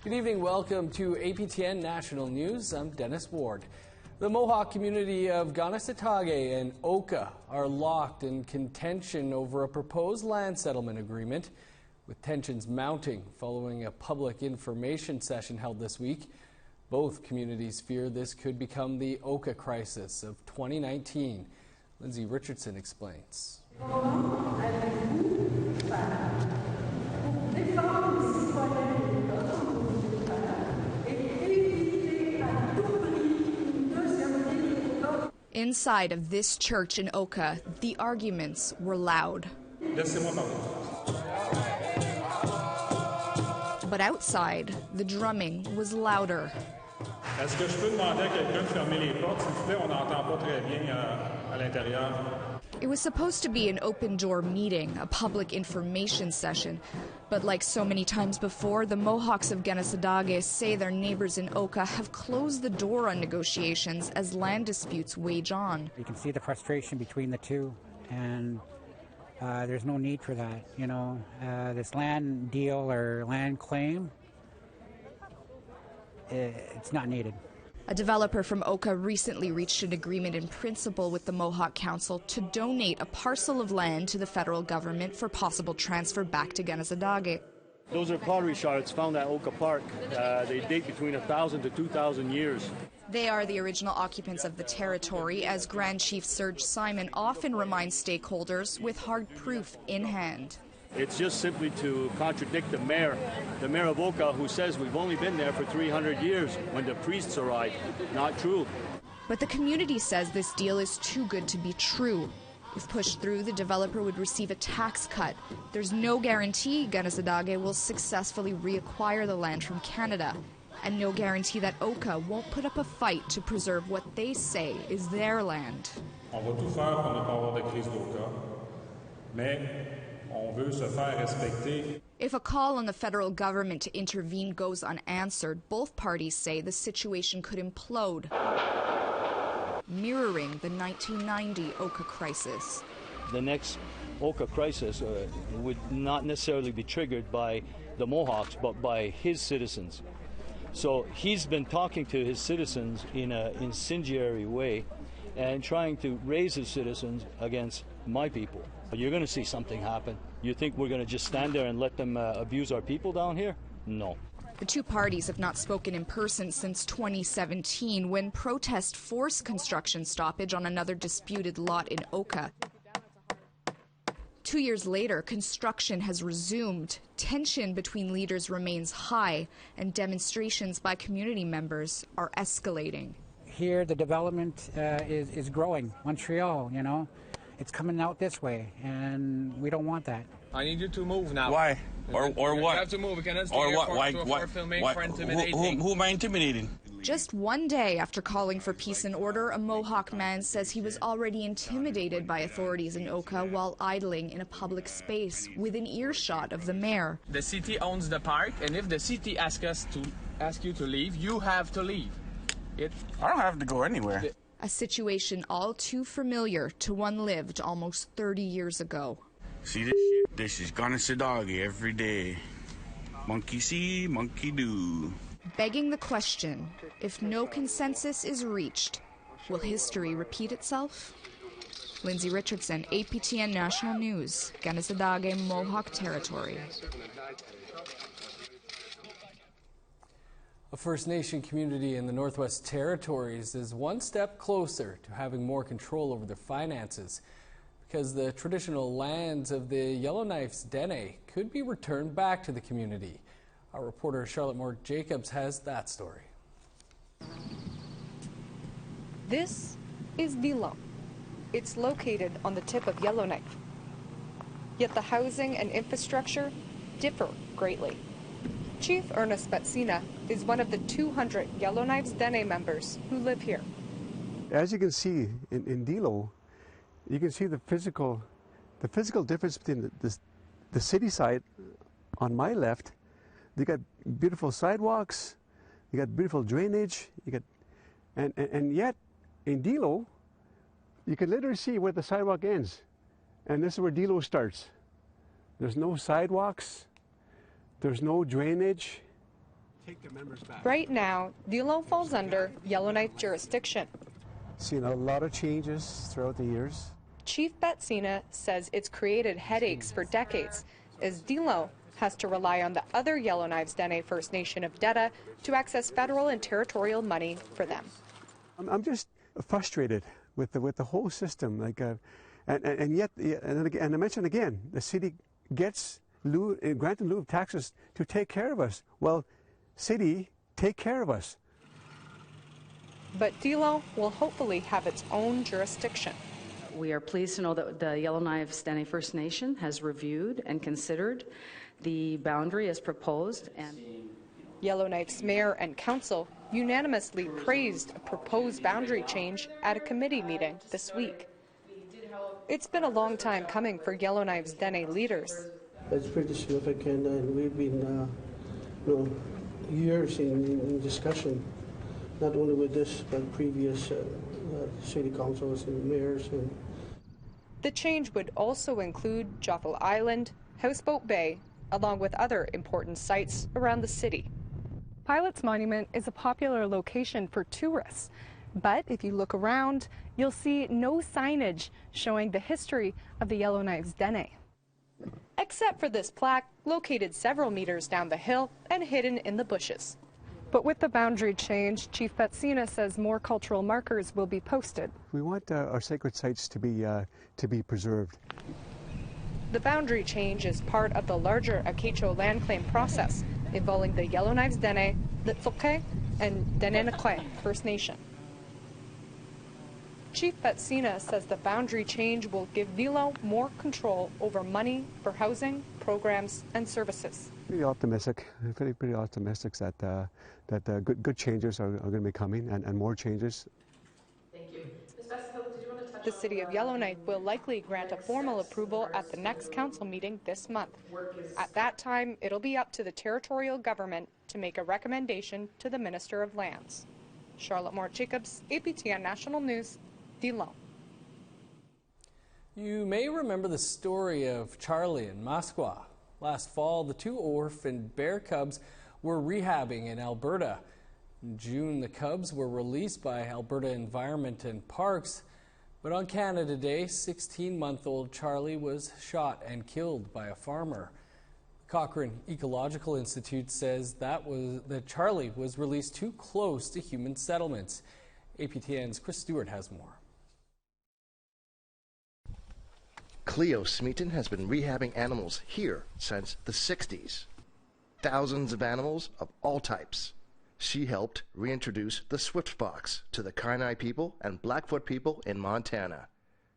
Good evening, welcome to APTN National News. I'm Dennis Ward. The Mohawk community of Kanesatake and Oka are locked in contention over a proposed land settlement agreement, with tensions mounting following a public information session held this week. Both communities fear this could become the Oka crisis of 2019. Lindsay Richardson explains. Inside of this church in Oka, the arguments were loud. But outside, the drumming was louder. Est-ce que je peux demander à quelqu'un de fermer les portes, s'il vous plaît? On n'entend pas très bien à l'intérieur. It was supposed to be an open-door meeting, a public information session. But like so many times before, the Mohawks of Kanesatake say their neighbors in Oka have closed the door on negotiations as land disputes wage on. You can see the frustration between the two, and there's no need for that. You know, this land deal or land claim, it's not needed. A developer from Oka recently reached an agreement in principle with the Mohawk Council to donate a parcel of land to the federal government for possible transfer back to Kanesatake. Those are pottery shards found at Oka Park. They date between 1,000 to 2,000 years. They are the original occupants of the territory, as Grand Chief Serge Simon often reminds stakeholders with hard proof in hand. It's just simply to contradict the mayor of Oka, who says we've only been there for 300 years when the priests arrived. Not true. But the community says this deal is too good to be true. If pushed through, the developer would receive a tax cut. There's no guarantee Kanesatake will successfully reacquire the land from Canada, and no guarantee that Oka won't put up a fight to preserve what they say is their land. On va tout faire pour ne pas avoir de crise d'Oka, mais on veut se faire respecter. If a call on the federal government to intervene goes unanswered, both parties say the situation could implode, mirroring the 1990 Oka crisis. The next Oka crisis would not necessarily be triggered by the Mohawks, but by his citizens. So he's been talking to his citizens in an incendiary way and trying to raise his citizens against my people. You're going to see something happen. You think we're going to just stand there and let them abuse our people down here? No. The two parties have not spoken in person since 2017, when protests forced construction stoppage on another disputed lot in Oka. 2 years later, construction has resumed. Tension between leaders remains high, and demonstrations by community members are escalating. Here, the development is growing. Montreal, you know, it's coming out this way, and we don't want that. I need you to move now. Why? Or what? You have to move. We cannot stay here for intimidating. Who am I intimidating? Just one day after calling for peace and order, a Mohawk man says he was already intimidated by authorities in Oka while idling in a public space within earshot of the mayor. The city owns the park, and if the city asks you to leave, you have to leave. I don't have to go anywhere. A situation all too familiar to one lived almost 30 years ago. See this shit? This is Kanesatake every day. Monkey see, monkey do. Begging the question, if no consensus is reached, will history repeat itself? Lindsay Richardson, APTN National News, Kanesatake, Mohawk Territory. A First Nation community in the Northwest Territories is one step closer to having more control over their finances, because the traditional lands of the Yellowknife's Dene could be returned back to the community. Our reporter Charlotte Moore-Jacobs has that story. This is Dilo. It's located on the tip of Yellowknife. Yet the housing and infrastructure differ greatly. Chief Ernest Betsina is one of the 200 Yellowknife's Dene members who live here. As you can see in Dilo, you can see the physical difference between the city side on my left. You got beautiful sidewalks, you got beautiful drainage, and yet in Dilo, you can literally see where the sidewalk ends, and this is where Dilo starts. There's no sidewalks, there's no drainage. Right now, Dilo falls under Yellowknife jurisdiction. Seen a lot of changes throughout the years. Chief Betsina says it's created headaches for decades, as Dilo has to rely on the other Yellowknives Dene First Nation of Deda to access federal and territorial money for them. I'm just frustrated with the whole system. Like, and yet, and I mentioned again, the city gets granted in lieu of taxes to take care of us. Well, city, take care of us. But Dilo will hopefully have its own jurisdiction. We are pleased to know that the Yellowknife Dene First Nation has reviewed and considered the boundary as proposed, and Yellowknife's mayor and council unanimously praised a proposed boundary change at a committee meeting this week. It's been a long time coming for Yellowknife's Dene leaders. It's pretty significant, and we've been years in discussion, not only with this, but previous city councils and mayors. The change would also include Joffel Island, Houseboat Bay, along with other important sites around the city. Pilot's Monument is a popular location for tourists, but if you look around, you'll see no signage showing the history of the Yellowknives Dene, except for this plaque located several meters down the hill and hidden in the bushes. But with the boundary change, Chief Betsina says more cultural markers will be posted. We want our sacred sites to be preserved. The boundary change is part of the larger Akecho land claim process involving the Yellowknives Dene, Litsoke, and Denenekwe First Nation. Chief Betsina says the boundary change will give Dilo more control over money for housing, programs, and services. Pretty optimistic. Pretty optimistic that good changes are going to be coming, and more changes. thank you. Ms. Besshill, did you want to touch The city of Yellowknife will likely grant a formal approval at the next council meeting this month. At that time, it'll be up to the territorial government to make a recommendation to the Minister of Lands. Charlotte Moore-Jacobs, APTN National News, Dilo. You may remember the story of Charlie and Masqua. Last fall, the two orphaned bear cubs were rehabbing in Alberta. In June, the cubs were released by Alberta Environment and Parks. But on Canada Day, 16-month-old Charlie was shot and killed by a farmer. The Cochrane Ecological Institute says that Charlie was released too close to human settlements. APTN's Chris Stewart has more. Cleo Smeaton has been rehabbing animals here since the 60s. Thousands of animals of all types. She helped reintroduce the swift fox to the Kainai people and Blackfoot people in Montana.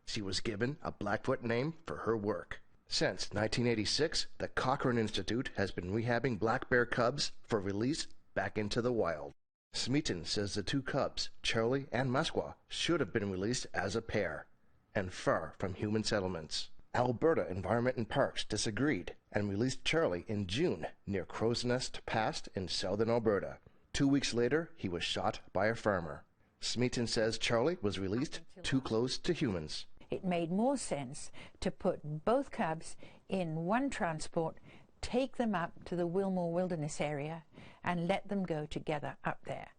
She was given a Blackfoot name for her work. Since 1986, the Cochrane Institute has been rehabbing black bear cubs for release back into the wild. Smeaton says the two cubs, Charlie and Masqua, should have been released as a pair and far from human settlements. Alberta Environment and Parks disagreed and released Charlie in June near Crow's Nest Pass in southern Alberta. 2 weeks later, he was shot by a farmer. Smeaton says Charlie was released too close to humans. It made more sense to put both cubs in one transport, take them up to the Wilmore Wilderness area, and let them go together up there,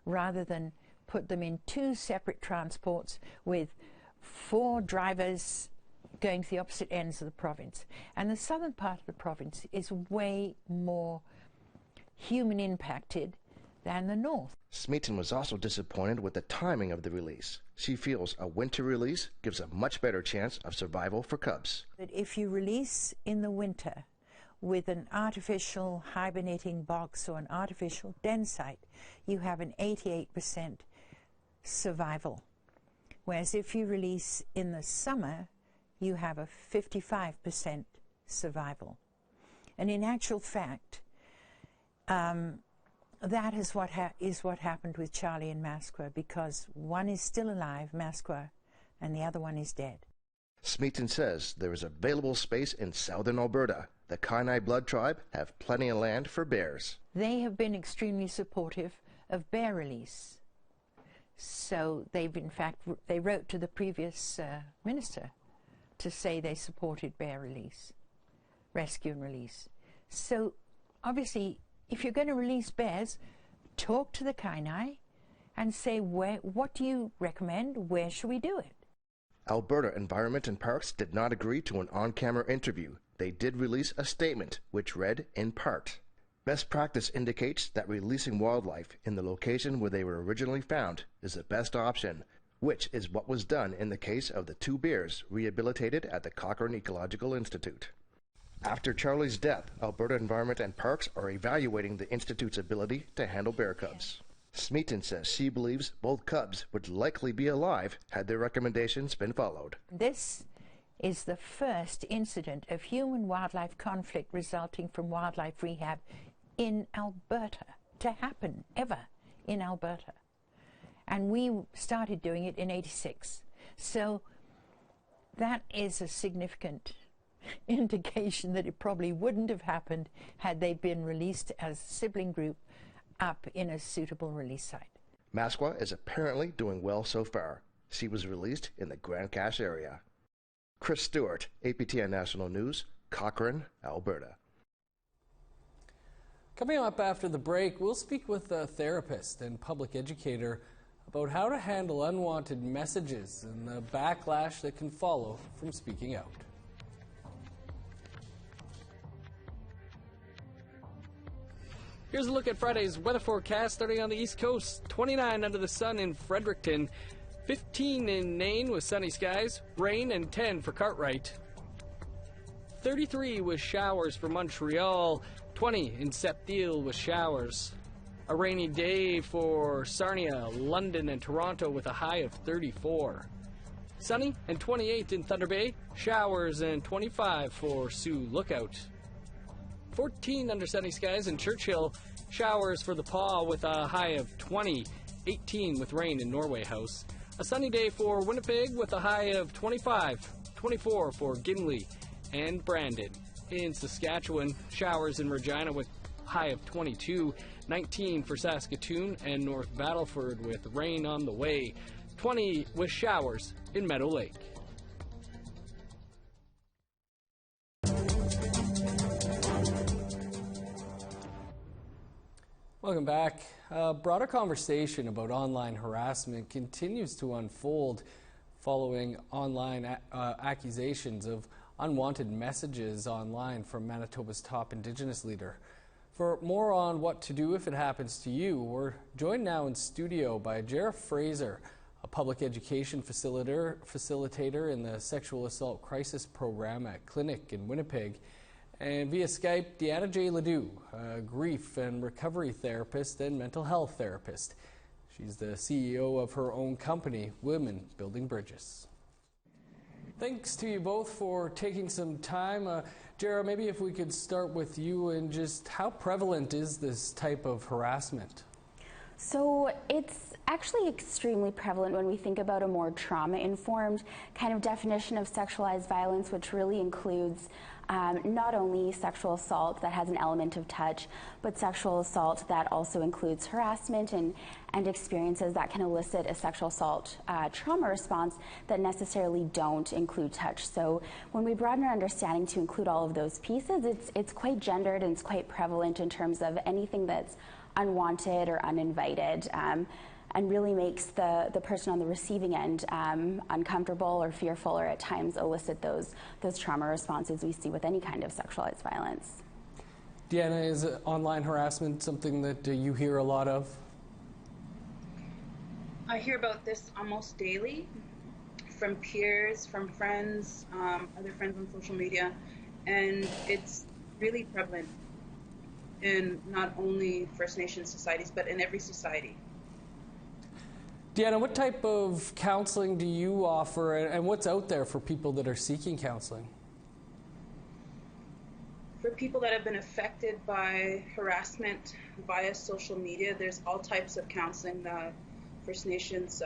rather than put them in two separate transports with 4 drivers going to the opposite ends of the province. And the southern part of the province is way more human impacted than the north. Smeaton was also disappointed with the timing of the release. She feels a winter release gives a much better chance of survival for cubs. That if you release in the winter with an artificial hibernating box or an artificial den site, you have an 88% survival. Whereas if you release in the summer, you have a 55% survival. And in actual fact, that is what happened with Charlie and Masqua, because one is still alive, Masqua, and the other one is dead. Smeaton says there is available space in southern Alberta. The Kainai Blood Tribe have plenty of land for bears. They have been extremely supportive of bear release. So they wrote to the previous minister to say they supported bear release, rescue and release. So obviously if you're going to release bears, talk to the Kainai and say, what do you recommend? Where should we do it? Alberta Environment and Parks did not agree to an on-camera interview. They did release a statement which read in part, "Best practice indicates that releasing wildlife in the location where they were originally found is the best option, which is what was done in the case of the 2 bears rehabilitated at the Cochrane Ecological Institute." After Charlie's death, Alberta Environment and Parks are evaluating the Institute's ability to handle bear cubs. Smeaton says she believes both cubs would likely be alive had their recommendations been followed. This is the first incident of human-wildlife conflict resulting from wildlife rehab in Alberta to happen ever in Alberta. And we started doing it in '86. So that is a significant indication that it probably wouldn't have happened had they been released as a sibling group up in a suitable release site. Masqua is apparently doing well so far. She was released in the Grand Cache area. Chris Stewart, APTN National News, Cochrane, Alberta. Coming up after the break, we'll speak with a therapist and public educator about how to handle unwanted messages and the backlash that can follow from speaking out. Here's a look at Friday's weather forecast starting on the East Coast. 29 under the sun in Fredericton, 15 in Nain with sunny skies, rain, and 10 for Cartwright. 33 with showers for Montreal, 20 in Sept-Îles with showers. A rainy day for Sarnia, London, and Toronto with a high of 34. Sunny and 28 in Thunder Bay, showers and 25 for Sioux Lookout. 14 under sunny skies in Churchill, showers for the Paw with a high of 20, 18 with rain in Norway House. A sunny day for Winnipeg with a high of 25, 24 for Gimli and Brandon. In Saskatchewan, showers in Regina with a high of 22, 19 for Saskatoon and North Battleford with rain on the way, 20 with showers in Meadow Lake. Welcome back. A broader conversation about online harassment continues to unfold following online accusations of unwanted messages online from Manitoba's top Indigenous leader. For more on what to do if it happens to you, we're joined now in studio by Jara Fraser, a public education facilitator in the Sexual Assault Crisis Program at Clinic in Winnipeg, and via Skype, Deanna J. Ledoux, a grief and recovery therapist and mental health therapist. She's the CEO of her own company, Women Building Bridges. Thanks to you both for taking some time. Jara, maybe if we could start with you and just how prevalent is this type of harassment? So it's actually extremely prevalent when we think about a more trauma-informed kind of definition of sexualized violence, which really includes not only sexual assault that has an element of touch, but sexual assault that also includes harassment and experiences that can elicit a sexual assault trauma response that necessarily don't include touch. So when we broaden our understanding to include all of those pieces, it's quite gendered and it's quite prevalent in terms of anything that's unwanted or uninvited. And really makes the person on the receiving end uncomfortable or fearful, or at times elicit those trauma responses we see with any kind of sexualized violence. Deanna, is online harassment something that you hear a lot of? I hear about this almost daily from peers, from friends, other friends on social media, and it's really prevalent in not only First Nations societies, but in every society. Deanna, what type of counseling do you offer, and what's out there for people that are seeking counseling? For people that have been affected by harassment via social media, there's all types of counseling that First Nations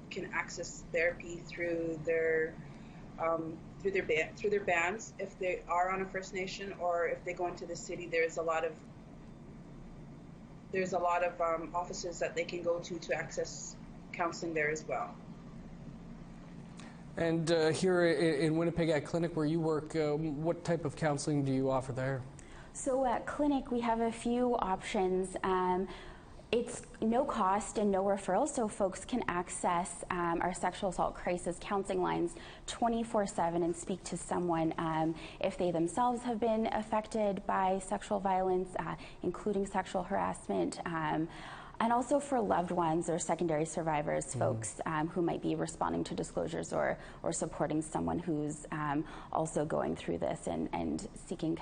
can access therapy through their bands if they are on a First Nation, or if they go into the city. There's a lot of offices that they can go to access counseling there as well. And here in Winnipeg at Clinic where you work, what type of counseling do you offer there? So at Clinic, we have a few options. It's no cost and no referral, so folks can access our sexual assault crisis counseling lines 24/7 and speak to someone if they themselves have been affected by sexual violence, including sexual harassment. And also for loved ones or secondary survivors, folks who might be responding to disclosures or supporting someone who's also going through this and seeking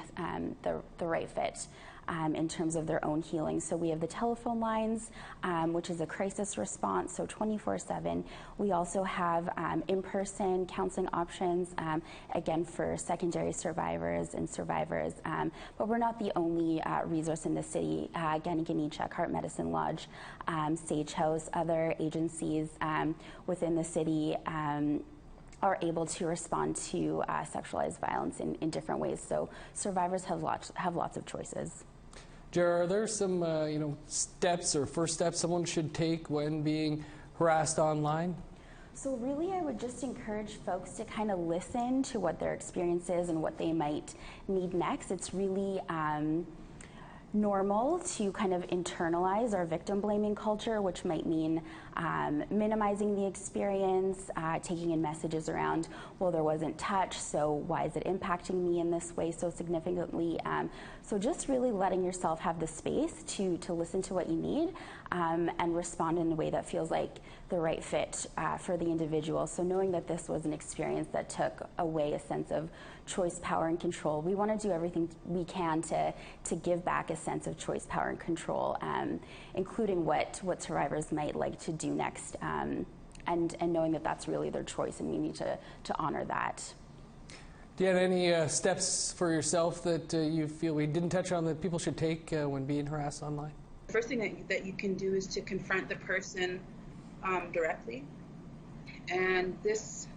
the right fit in terms of their own healing. So we have the telephone lines, which is a crisis response, so 24/7. We also have in-person counseling options, again for secondary survivors and survivors. But we're not the only resource in the city. Ganigani-Check, Heart Medicine Lodge, Sage House, other agencies within the city are able to respond to sexualized violence in different ways. So survivors have lots of choices. Jer, are there some steps or first steps someone should take when being harassed online? So really, I would just encourage folks to kind of listen to what their experience is and what they might need next. It's really normal to kind of internalize our victim blaming culture, which might mean minimizing the experience, taking in messages around, well, there wasn't touch, so why is it impacting me in this way so significantly? So just really letting yourself have the space to listen to what you need and respond in a way that feels like the right fit for the individual. So knowing that this was an experience that took away a sense of choice, power, and control, we want to do everything we can to give back a sense of choice, power, and control, including what survivors might like to do next, and knowing that that's really their choice and we need to honor that. Do you have any steps for yourself that you feel we didn't touch on that people should take when being harassed online? The first thing that you can do is to confront the person directly, and this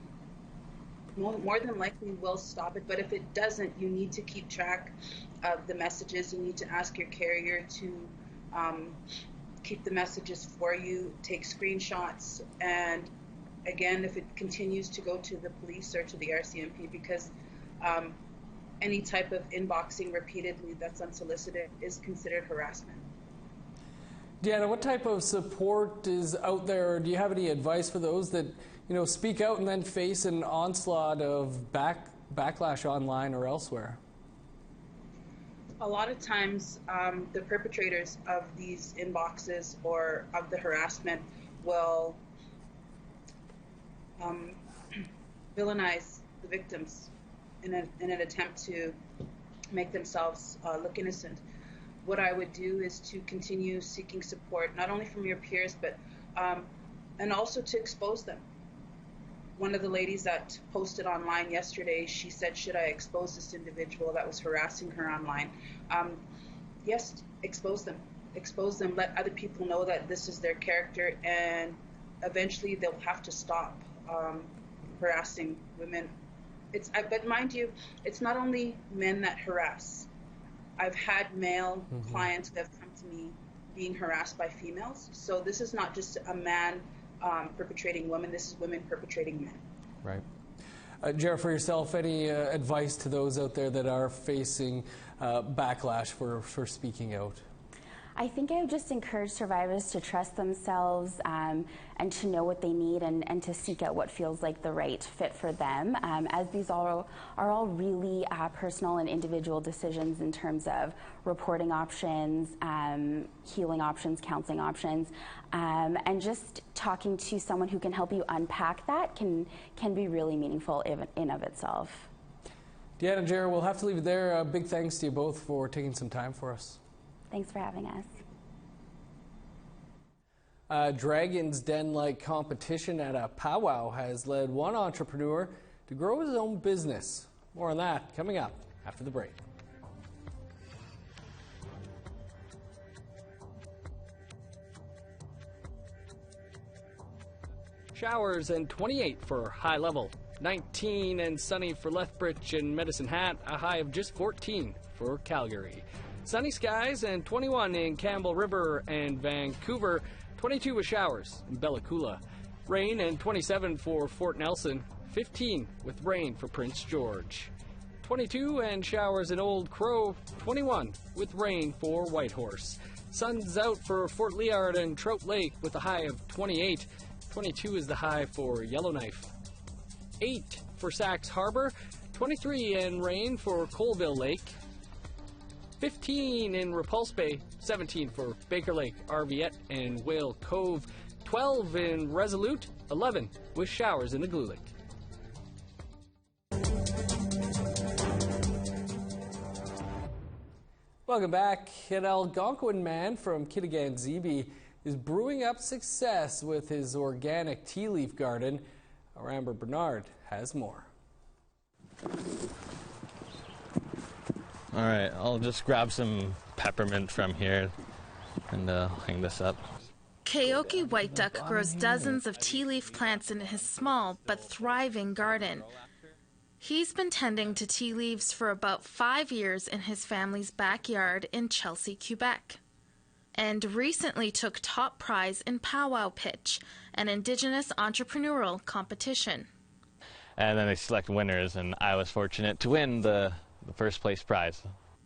more than likely will stop it. But if it doesn't, you need to keep track of the messages. You need to ask your carrier to keep the messages for you, take screenshots, and again, if it continues, to go to the police or to the RCMP, because any type of inboxing repeatedly that's unsolicited is considered harassment. Deanna, what type of support is out there? Do you have any advice for those that speak out and then face an onslaught of backlash online or elsewhere? A lot of times, the perpetrators of these inboxes or of the harassment will villainize the victims in an attempt to make themselves look innocent. What I would do is to continue seeking support, not only from your peers, but and also to expose them. One of the ladies that posted online yesterday, she said, should I expose this individual that was harassing her online? Yes, expose them. Expose them, let other people know that this is their character, and eventually they'll have to stop harassing women. But mind you, it's not only men that harass. I've had male clients that have come to me being harassed by females. So this is not just a man perpetrating women, this is women perpetrating men. Right. Jared, for yourself, any advice to those out there that are facing backlash for speaking out? I think I would just encourage survivors to trust themselves and to know what they need and to seek out what feels like the right fit for them, as these are all really personal and individual decisions in terms of reporting options, healing options, counseling options, and just talking to someone who can help you unpack that can be really meaningful in of itself. Deanna and Jared, we'll have to leave it there. Big thanks to you both for taking some time for us. Thanks for having us. Dragon's Den-like competition at a powwow has led one entrepreneur to grow his own business. More on that coming up after the break. Showers and 28 for High Level. 19 and sunny for Lethbridge and Medicine Hat. A high of just 14 for Calgary. Sunny skies and 21 in Campbell River and Vancouver. 22 with showers in Bella Coola. Rain and 27 for Fort Nelson. 15 with rain for Prince George. 22, and showers in Old Crow, 21, with rain for Whitehorse. Sun's out for Fort Liard and Trout Lake with a high of 28. 22 is the high for Yellowknife. 8 for Sax Harbor, 23 and rain for Colville Lake. 15 in Repulse Bay, 17 for Baker Lake, Arviette, and Whale Cove. 12 in Resolute, 11 with showers in Igloolik. Welcome back. An Algonquin man from Kitigan Zibi is brewing up success with his organic tea leaf garden. Our Amber Bernard has more. All right, I'll just grab some peppermint from here and hang this up. Keoki White Duck grows dozens of tea leaf plants in his small but thriving garden. He's been tending to tea leaves for about 5 years in his family's backyard in Chelsea, Quebec, and recently took top prize in Powwow Pitch, an Indigenous entrepreneurial competition. And then they select winners, and I was fortunate to win the first place prize.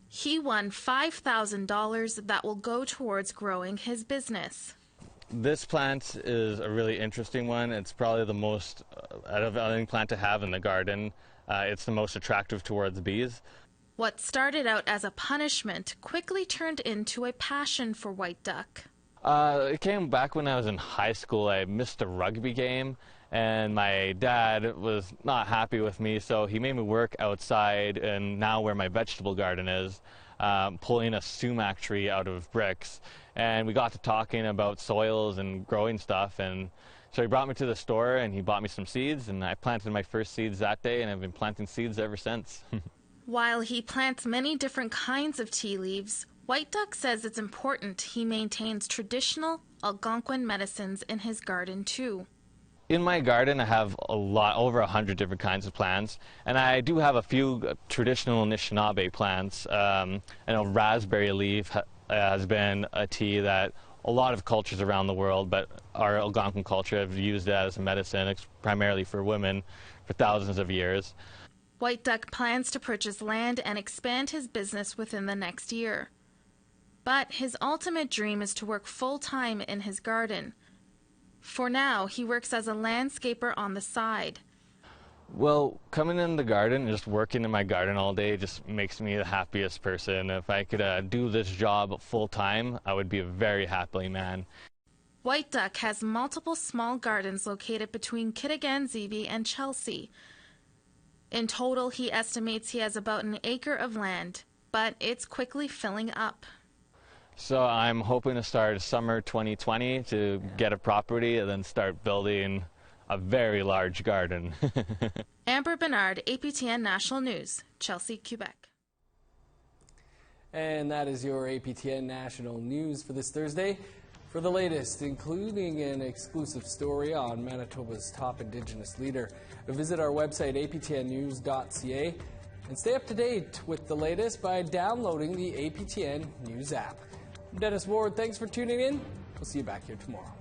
He won $5,000 that will go towards growing his business. This plant is a really interesting one. It's probably the most out of any plant to have in the garden. It's the most attractive towards bees. What started out as a punishment quickly turned into a passion for white duck. It came back when I was in high school. I missed a rugby game, and my dad was not happy with me, so he made me work outside, and now where my vegetable garden is, pulling a sumac tree out of bricks. And we got to talking about soils and growing stuff, and so he brought me to the store and he bought me some seeds, and I planted my first seeds that day, and I've been planting seeds ever since. While he plants many different kinds of tea leaves, White Duck says it's important he maintains traditional Algonquin medicines in his garden too. In my garden I have over 100 different kinds of plants, and I do have a few traditional Anishinaabe plants. I know raspberry leaf has been a tea that a lot of cultures around the world, but our Algonquin culture have used that as a medicine, primarily for women, for thousands of years. White Duck plans to purchase land and expand his business within the next year. But his ultimate dream is to work full-time in his garden. For now, he works as a landscaper on the side. Well, coming in the garden and just working in my garden all day just makes me the happiest person. If I could do this job full-time, I would be a very happy man. White Duck has multiple small gardens located between Kitigan Zibi and Chelsea. In total, he estimates he has about an acre of land, but it's quickly filling up. So I'm hoping to start summer 2020 to get a property and then start building a very large garden. Amber Bernard, APTN National News, Chelsea, Quebec. And that is your APTN National News for this Thursday. For the latest, including an exclusive story on Manitoba's top Indigenous leader, visit our website, aptnnews.ca, and stay up to date with the latest by downloading the APTN News app. I'm Dennis Ward. Thanks for tuning in. We'll see you back here tomorrow.